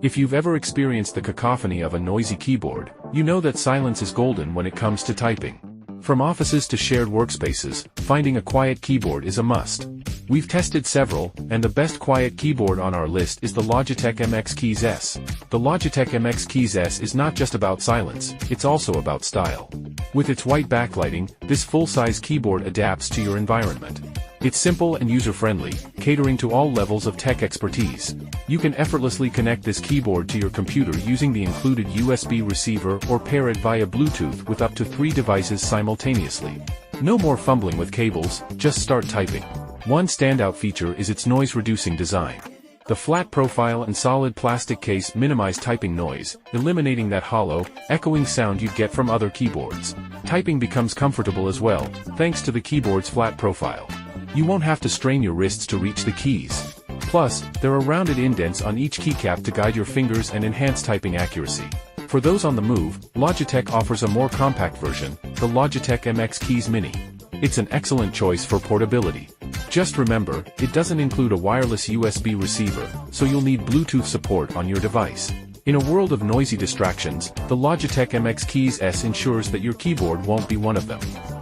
If you've ever experienced the cacophony of a noisy keyboard, you know that silence is golden when it comes to typing. From offices to shared workspaces, finding a quiet keyboard is a must. We've tested several, and the best quiet keyboard on our list is the Logitech MX Keys S. The Logitech MX Keys S is not just about silence, it's also about style. With its white backlighting, this full-size keyboard adapts to your environment. It's simple and user-friendly, catering to all levels of tech expertise. You can effortlessly connect this keyboard to your computer using the included USB receiver or pair it via Bluetooth with up to 3 devices simultaneously. No more fumbling with cables, just start typing. One standout feature is its noise-reducing design. The flat profile and solid plastic case minimize typing noise, eliminating that hollow, echoing sound you'd get from other keyboards. Typing becomes comfortable as well, thanks to the keyboard's flat profile. You won't have to strain your wrists to reach the keys. Plus, there are rounded indents on each keycap to guide your fingers and enhance typing accuracy. For those on the move, Logitech offers a more compact version, the Logitech MX Keys Mini. It's an excellent choice for portability. Just remember, it doesn't include a wireless USB receiver, so you'll need Bluetooth support on your device. In a world of noisy distractions, the Logitech MX Keys S ensures that your keyboard won't be one of them.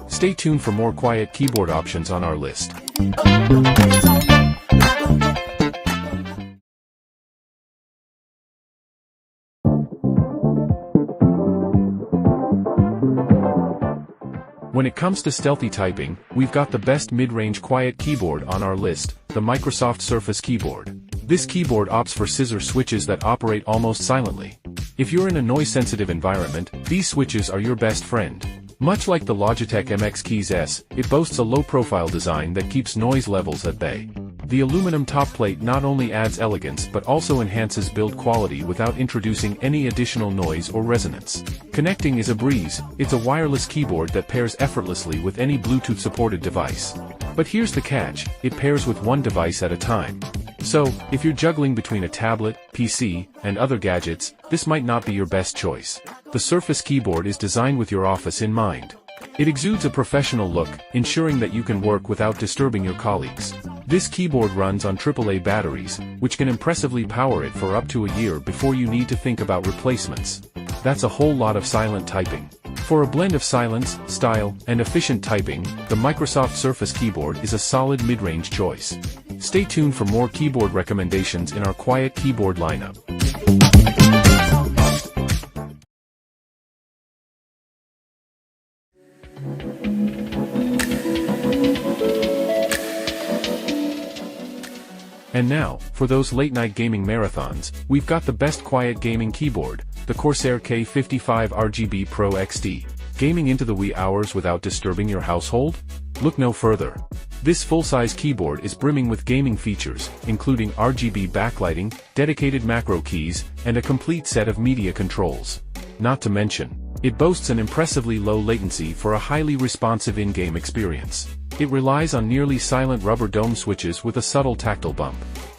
Stay tuned for more quiet keyboard options on our list. When it comes to stealthy typing, we've got the best mid-range quiet keyboard on our list, the Microsoft Surface keyboard. This keyboard opts for scissor switches that operate almost silently. If you're in a noise-sensitive environment, these switches are your best friend. Much like the Logitech MX Keys S, it boasts a low-profile design that keeps noise levels at bay. The aluminum top plate not only adds elegance but also enhances build quality without introducing any additional noise or resonance. Connecting is a breeze, it's a wireless keyboard that pairs effortlessly with any Bluetooth-supported device. But here's the catch, it pairs with one device at a time. So, if you're juggling between a tablet, PC, and other gadgets, this might not be your best choice. The Surface keyboard is designed with your office in mind. It exudes a professional look, ensuring that you can work without disturbing your colleagues. This keyboard runs on AAA batteries, which can impressively power it for up to a year before you need to think about replacements. That's a whole lot of silent typing. For a blend of silence, style, and efficient typing, the Microsoft Surface keyboard is a solid mid-range choice. Stay tuned for more keyboard recommendations in our quiet keyboard lineup. And now, for those late-night gaming marathons, we've got the best quiet gaming keyboard, the Corsair K55 RGB Pro XD. Gaming into the wee hours without disturbing your household? Look no further. This full-size keyboard is brimming with gaming features, including RGB backlighting, dedicated macro keys, and a complete set of media controls. Not to mention, it boasts an impressively low latency for a highly responsive in-game experience. It relies on nearly silent rubber dome switches with a subtle tactile bump.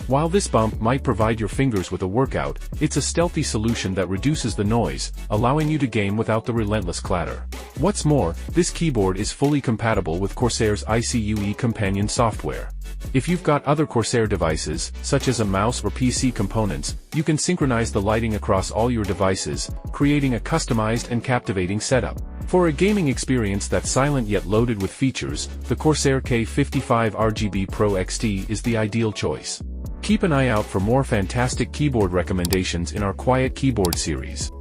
While this bump might provide your fingers with a workout, it's a stealthy solution that reduces the noise, allowing you to game without the relentless clatter. What's more, this keyboard is fully compatible with Corsair's ICUE companion software. If you've got other Corsair devices, such as a mouse or PC components, you can synchronize the lighting across all your devices, creating a customized and captivating setup. For a gaming experience that's silent yet loaded with features, the Corsair K55 RGB Pro XD is the ideal choice. Keep an eye out for more fantastic keyboard recommendations in our Quiet Keyboard series.